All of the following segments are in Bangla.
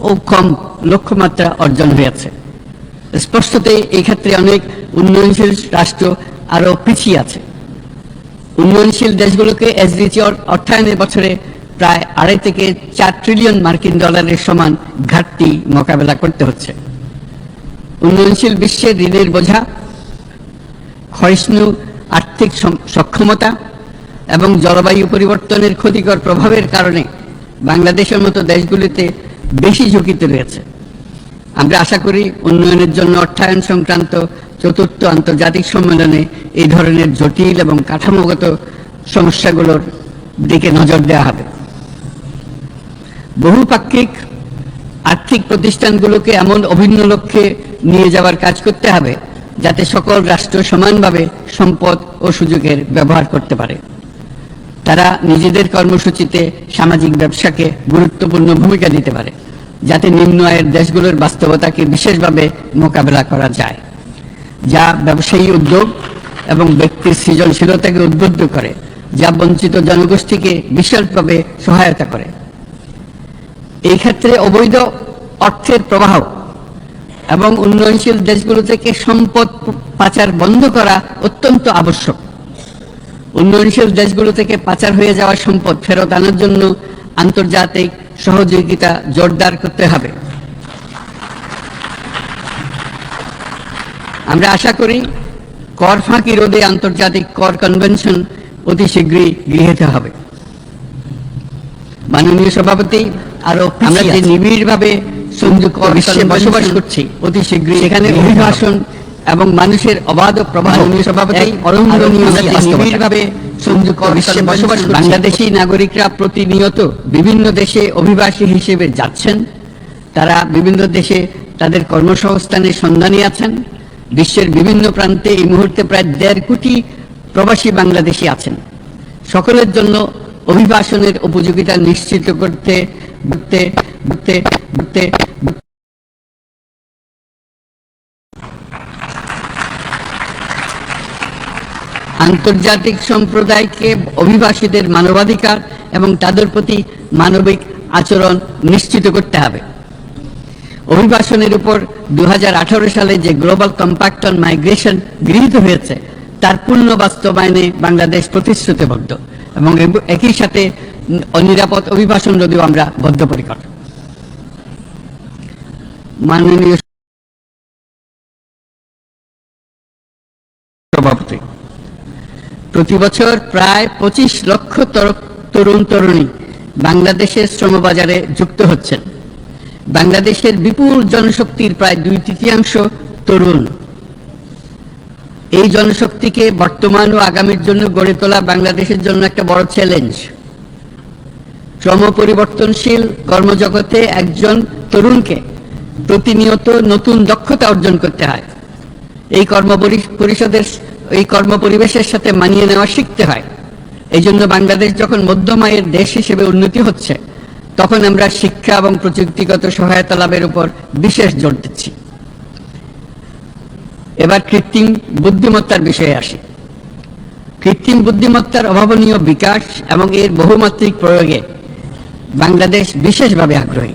ও কম লক্ষ্যমাত্রা অর্জন হয়েছে। স্পষ্টতই এই ক্ষেত্রে অনেক উন্নয়নশীল রাষ্ট্র আরো পিছিয়ে আছে। উন্নয়নশীল দেশগুলোকে এসডিজি অর্থায়নের বছরে প্রায় 2.5 থেকে 4 ট্রিলিয়ন মার্কিন ডলারের সমান ঘাটতি মোকাবেলা করতে হচ্ছে। উন্নয়নশীল বিশ্বের ঋণের বোঝা, ক্ষয়িষ্ণু আর্থিক সক্ষমতা এবং জলবায়ু পরিবর্তনের ক্ষতিকর প্রভাবের কারণে বাংলাদেশের মতো দেশগুলিতে বেশি ঝুঁকিতে রয়েছে। আমরা আশা করি উন্নয়নের জন্য অর্থায়ন সংক্রান্ত চতুর্থ আন্তর্জাতিক সম্মেলনে এই ধরনের জটিল এবং কাঠামোগত সমস্যাগুলোর দিকে নজর দেওয়া হবে। বহুপাক্ষিক আর্থিক প্রতিষ্ঠানগুলোকে এমন অভিন্ন লক্ষ্যে নিয়ে যাওয়ার কাজ করতে হবে যাতে সকল রাষ্ট্র সমানভাবে সম্পদ ও সুযোগের ব্যবহার করতে পারে। তারা নিজেদের কর্মসূচিতে সামাজিক ব্যবসাকে গুরুত্বপূর্ণ ভূমিকা দিতে পারে, যাতে নিম্ন আয়ের দেশগুলোর বাস্তবতাকে বিশেষভাবে মোকাবেলা করা যায়, যা ব্যবসায়ী উদ্যোগ এবং ব্যক্তির সৃজনশীলতাকে উদ্বুদ্ধ করে, যা বঞ্চিত জনগোষ্ঠীকে বিশালভাবে সহায়তা করে। এই ক্ষেত্রে অবৈধ অর্থের প্রবাহ এবং উন্নয়নশীল দেশগুলো থেকে সম্পদ পাচার বন্ধ করা অত্যন্ত আবশ্যক। উন্নয়নশীল দেশগুলো থেকে পাচার হয়ে যাওয়া সম্পদ ফেরত আনার জন্য আন্তর্জাতিক সহযোগিতা জোরদার করতে হবে। আমরা আশা করি কর ফাঁকি রোধে আন্তর্জাতিক কর কনভেনশন অতি শীঘ্রই গৃহীত হবে। মাননীয় সভাপতি, আমরা যে নিবিড়ভাবে সংযুক্ত বিশ্বে বসবাস করছি, অতি শীঘ্রই সেখানে অভিবাসন এবং মানুষের অবাধ প্রবাহ নিবিড়ভাবে সংযুক্ত বিশ্বে বসবাস বাংলাদেশি নাগরিকরা প্রতিনিয়ত বিভিন্ন দেশে অভিবাসী হিসেবে যাচ্ছেন। তারা বিভিন্ন দেশে তাদের কর্মসংস্থানের সন্ধানে আছেন। বিশ্বের বিভিন্ন প্রান্তে এই মুহূর্তে প্রায় 1.5 কোটি প্রবাসী বাংলাদেশি আছেন। সকলের জন্য অভিবাসনের উপযোগিতা নিশ্চিত করতে আন্তর্জাতিক সম্প্রদায়কে অভিবাসীদের মানবাধিকার এবং তাদের প্রতি মানবিক আচরণ নিশ্চিত করতে হবে। অভিবাসনের উপর 2018 সালে যে গ্লোবাল কম্প্যাক্ট অন মাইগ্রেশন গৃহীত হয়েছে তার পূর্ণ বাস্তবায়নে বাংলাদেশ প্রতিশ্রুতিবদ্ধ এবং একই সাথে অনিরাপদ অভিবাসন যদিও আমরা বদ্ধপরিকর। মাননীয় সভাপতি, প্রতি বছর প্রায় 25 লক্ষ তরুণ তরুণী বাংলাদেশের শ্রমবাজারে যুক্ত হচ্ছেন। বাংলাদেশের বিপুল জনশক্তির প্রায় 2/3 তরুণ। এই জনশক্তিকে বর্তমান ও আগামীর জন্য গড়ে তোলা বাংলাদেশের জন্য একটা বড় চ্যালেঞ্জ। ক্রমপরিবর্তনশীল কর্মজগতে একজন তরুণকে প্রতিনিয়ত নতুন দক্ষতা অর্জন করতে হয়। এই কর্মপরিবেশের সাথে মানিয়ে নেওয়া শিখতে হয়। এই জন্য বাংলাদেশ যখন মধ্যম আয়ের দেশ হিসেবে উন্নতি হচ্ছে, তখন আমরা শিক্ষা এবং প্রযুক্তিগত সহায়তা লাভের উপর বিশেষ জোর দিচ্ছি। এবার কৃত্রিম বুদ্ধিমত্তার বিষয়ে আসি। কৃত্রিম বুদ্ধিমত্তার অভাবনীয় বিকাশ এবং এর বহুমাত্রিক প্রয়োগে বাংলাদেশ বিশেষভাবে আগ্রহী।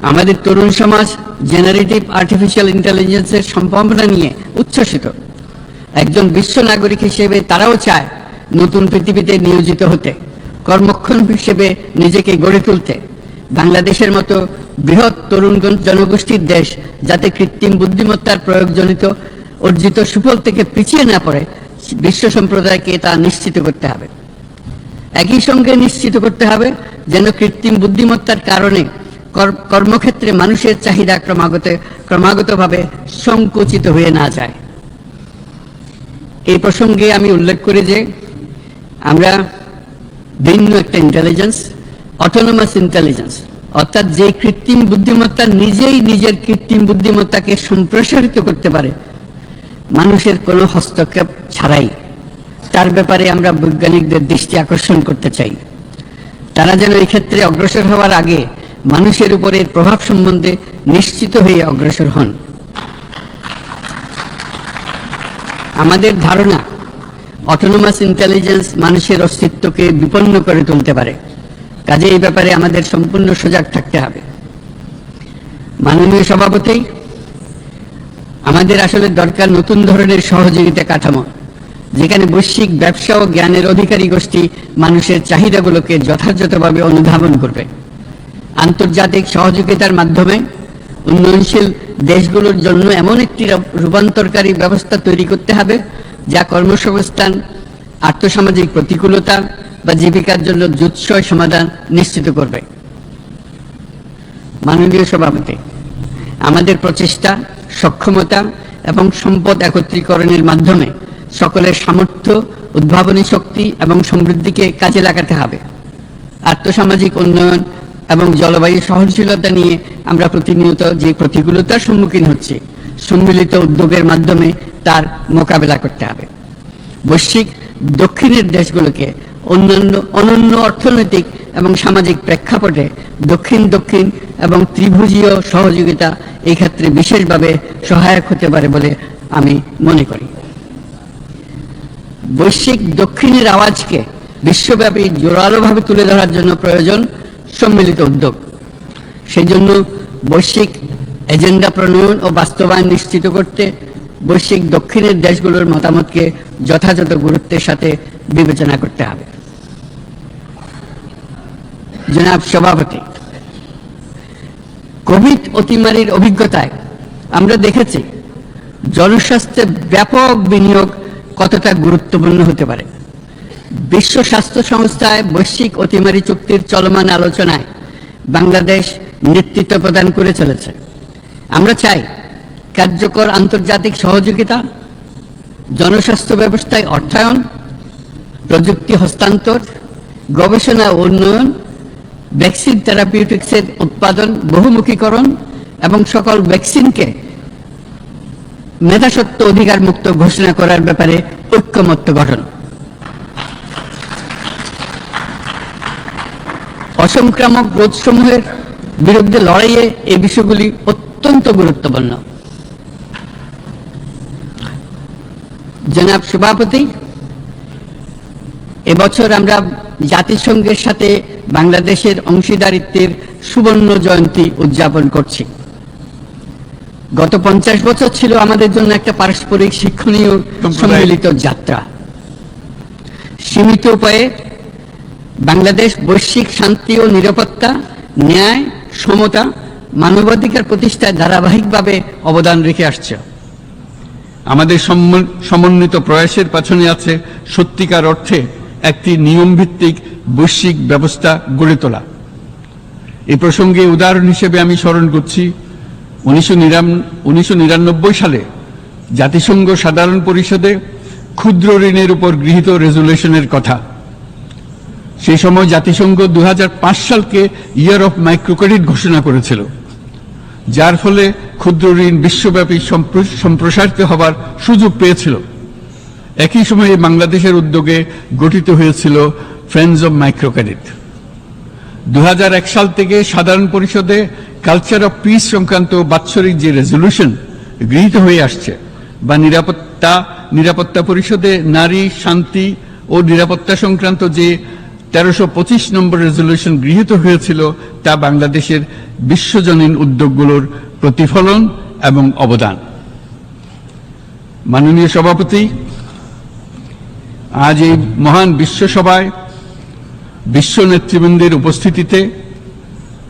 আমাদের তরুণ সমাজ জেনারেটিভ আর্টিফিশিয়াল ইন্টেলিজেন্সের সম্ভাবনা নিয়ে উচ্ছ্বসিত। একজন বিশ্ব নাগরিক হিসেবে তারাও চায় নতুন পৃথিবীতে নিয়োজিত হতে, কর্মক্ষম হিসেবে নিজেকে গড়ে তুলতে। বাংলাদেশের মতো বৃহৎ তরুণ জনগোষ্ঠীর দেশ যাতে কৃত্রিম বুদ্ধিমত্তার প্রয়োগজনিত অর্জিত সুফল থেকে পিছিয়ে না পড়ে, বিশ্ব সম্প্রদায়কে তা নিশ্চিত করতে হবে। একই সঙ্গে নিশ্চিত করতে হবে যেন কৃত্রিম বুদ্ধিমত্তার কারণে কর্মক্ষেত্রে মানুষের চাহিদা ক্রমাগতভাবে সংকুচিত হয়ে না যায়। এই প্রসঙ্গে আমি উল্লেখ করি যে আমরা ভিন্ন একটা ইন্টেলিজেন্স, অটোনোমাস ইন্টেলিজেন্স, অর্থাৎ যে কৃত্রিম বুদ্ধিমত্তা নিজেই নিজের কৃত্রিম বুদ্ধিমত্তাকে সম্প্রসারিত করতে পারে মানুষের কোনো হস্তক্ষেপ ছাড়াই, তার ব্যাপারে আমরা বৈজ্ঞানিকদের দৃষ্টি আকর্ষণ করতে চাই। তারা যেন এই ক্ষেত্রে অগ্রসর হওয়ার আগে মানুষের উপরে প্রভাব সম্বন্ধে নিশ্চিত হয়ে অগ্রসর হন। আমাদের ধারণা অটোনোমাস ইন্টেলিজেন্স মানুষের অস্তিত্বকে বিপন্ন করে তুলতে পারে। কাজে এই ব্যাপারে আমাদের সম্পূর্ণ সজাগ থাকতে হবে। মাননীয় সভাপতি, আমাদের আসলে দরকার নতুন ধরনের সহযোগিতা কাঠামো, যেখানে বৈশ্বিক ব্যবসা ও জ্ঞানের অধিকারী গোষ্ঠী মানুষের চাহিদাগুলোকে যথাযথভাবে অনুধাবন করবে। আন্তর্জাতিক সহযোগিতার মাধ্যমে উন্নয়নশীল দেশগুলোর জন্য এমন একটি রূপান্তরকারী ব্যবস্থা তৈরি করতে হবে যা কর্মসংস্থান, আর্থসামাজিক প্রতিকূলতা বা জীবিকার জন্য যুৎসয় সমাধান নিশ্চিত করবে। মাননীয় সভাপতি, আমাদের প্রচেষ্টা, সক্ষমতা এবং সম্পদ একত্রীকরণের মাধ্যমে সকলের সামর্থ্য, উদ্ভাবনী শক্তি এবং সমৃদ্ধিকে কাজে লাগাতে হবে। আর্থসামাজিক উন্নয়ন এবং জলবায়ু সহনশীলতা নিয়ে আমরা প্রতিনিয়ত যে প্রতিকূলতার সম্মুখীন হচ্ছি, সম্মিলিত উদ্যোগের মাধ্যমে তার মোকাবেলা করতে হবে। বৈশ্বিক দক্ষিণের দেশগুলোকে অনন্য অর্থনৈতিক এবং সামাজিক প্রেক্ষাপটে দক্ষিণ দক্ষিণ এবং ত্রিভুজীয় সহযোগিতা এই ক্ষেত্রে বিশেষভাবে সহায়ক হতে পারে বলে আমি মনে করি। বৈশ্বিক দক্ষিণের আওয়াজকে বিশ্বব্যাপী জোরালোভাবে তুলে ধরার জন্য প্রয়োজন সম্মিলিত উদ্যোগ। সেই জন্য বৈশ্বিক এজেন্ডা প্রণয়ন ও বাস্তবায়ন নিশ্চিত করতে বৈশ্বিক দক্ষিণের দেশগুলোর মতামতকে যথাযথ গুরুত্বের সাথে বিবেচনা করতে হবে। জনাব সভাপতি, কোভিড অতিমারির অভিজ্ঞতায় আমরা দেখেছি জনস্বাস্থ্যে ব্যাপক বিনিয়োগ কতটা গুরুত্বপূর্ণ হতে পারে। বিশ্ব স্বাস্থ্য সংস্থায় বৈশ্বিক অতিমারি চুক্তির চলমান আলোচনায় বাংলাদেশ নেতৃত্ব প্রদান করে চলেছে। আমরা চাই কার্যকর আন্তর্জাতিক সহযোগিতা, জনস্বাস্থ্য ব্যবস্থায় অর্থায়ন, প্রযুক্তি হস্তান্তর, গবেষণা ও উন্নয়ন, ভ্যাকসিন থেরাপিউটিক্সের উৎপাদন, বহুমুখীকরণ এবং সকল ভ্যাকসিনকে মেধাস্বত্ব অধিকার মুক্ত ঘোষণা করার ব্যাপারে ঐক্যমত্য গঠন। অসংক্রামক রোগসমূহের বিরুদ্ধে লড়াইয়ে এই বিষয়গুলি অত্যন্ত গুরুত্বপূর্ণ। জনাব সভাপতি, এবছর আমরা জাতিসংঘের সাথে বাংলাদেশের অংশীদারিত্বের সুবর্ণ জয়ন্তী উদযাপন করছি। গত 50 বছর ছিল আমাদের জন্য একটা পারস্পরিক শিক্ষণীয় সম্মিলিত যাত্রা। সীমিত উপায়ে বাংলাদেশ বৈশ্বিক শান্তি ও নিরাপত্তা, ন্যায়, সমতা, মানবাধিকার প্রতিষ্ঠায় ধারাবাহিকভাবে অবদান রেখে আসছে। আমাদের সমন্বিত প্রয়াসের পেছনে আছে সত্যিকার অর্থে একটি নিয়মভিত্তিক বৈশ্বিক ব্যবস্থা গড়ে তোলা। এই প্রসঙ্গে উদাহরণ হিসেবে আমি স্মরণ করছি 1999 সালে জাতিসংঘ সাধারণ পরিষদে ক্ষুদ্র ঋণের উপর গৃহীত রেজুলেশনের কথা। সেই সময় জাতিসংঘ 2005 সালকে ইয়ার অফ মাইক্রোক্রেডিট ঘোষণা করেছিল, যার ফলে ক্ষুদ্র ঋণ বিশ্বব্যাপী সম্প্রসারিত হবার সুযোগ পেয়েছিল। একই সময়ে বাংলাদেশের উদ্যোগে গঠিত হয়েছিল ফ্রেন্ডস অব মাইক্রোক্রেডিট। 2001 সাল থেকে সাধারণ পরিষদে কালচার অফ পিস সংক্রান্ত বাৎসরিক যে রেজলিউশন গৃহীত হয়ে আসছে, বা নিরাপত্তা পরিষদে নারী, শান্তি ও নিরাপত্তা সংক্রান্ত যে 1325 নম্বর রেজলিউশন গৃহীত হয়েছিল, তা বাংলাদেশের বিশ্বজনীন উদ্যোগগুলোর প্রতিফলন এবং অবদান। মাননীয় সভাপতি, আজ এই মহান বিশ্ব সভায় বিশ্ব নেতৃবৃন্দের উপস্থিতিতে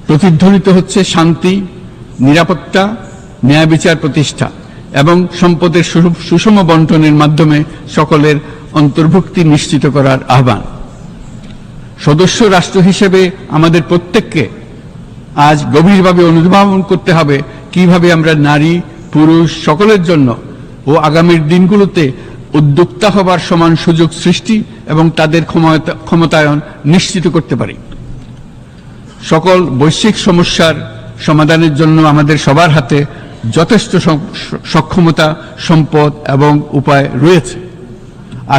প্রতিধ্বনিত হচ্ছে শান্তি, নিরাপত্তা, ন্যায় বিচার প্রতিষ্ঠা এবং সম্পদের সুষম বন্টনের মাধ্যমে সকলের অন্তর্ভুক্তি নিশ্চিত করার আহ্বান। সদস্য রাষ্ট্র হিসেবে আমাদের প্রত্যেককে আজ গভীরভাবে অনুধাবন করতে হবে কিভাবে আমরা নারী, পুরুষ সকলের জন্য ও আগামীর দিনগুলোতে উদ্যোক্তা হবার সমান সুযোগ সৃষ্টি এবং তাদের ক্ষমতায়ন নিশ্চিত করতে পারি। সকল বৈশ্বিক সমস্যার সমাধানের জন্য আমাদের সবার হাতে যথেষ্ট সক্ষমতা, সম্পদ এবং উপায় রয়েছে।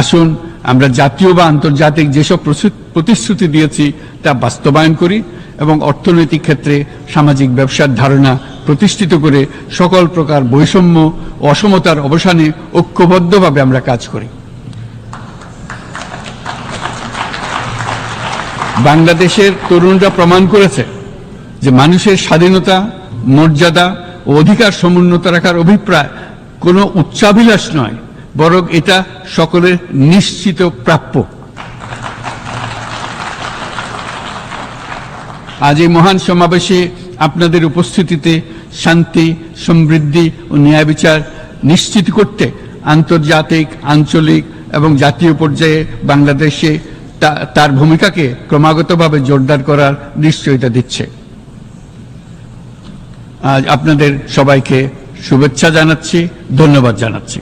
আসুন আমরা জাতীয় বা আন্তর্জাতিক যেসব প্রতিশ্রুতি দিয়েছি তা বাস্তবায়ন করি এবং অর্থনৈতিক ক্ষেত্রে সামাজিক ব্যবসার ধারণা প্রতিষ্ঠিত করে সকল প্রকার বৈষম্য ও অসমতার অবসানে ঐক্যবদ্ধভাবে আমরা কাজ করি। বাংলাদেশের তরুণরা প্রমাণ করেছে যে মানুষের স্বাধীনতা, মর্যাদা ও অধিকার সমুন্নত রাখার অভিপ্রায় কোনো উচ্চাভিলাষ নয়, বরং এটা সকলের নিশ্চিত প্রাপ্য। আজ এই মহান সমাবেশে আপনাদের উপস্থিতিতে শান্তি, সমৃদ্ধি ও ন্যায় বিচার নিশ্চিত করতে আন্তর্জাতিক, আঞ্চলিক এবং জাতীয় পর্যায়ে বাংলাদেশে তার ভূমিকাকে ক্রমাগতভাবে জোরদার করার নিশ্চয়তা দিচ্ছে। আজ আপনাদের সবাইকে শুভেচ্ছা জানাচ্ছি, ধন্যবাদ জানাচ্ছি।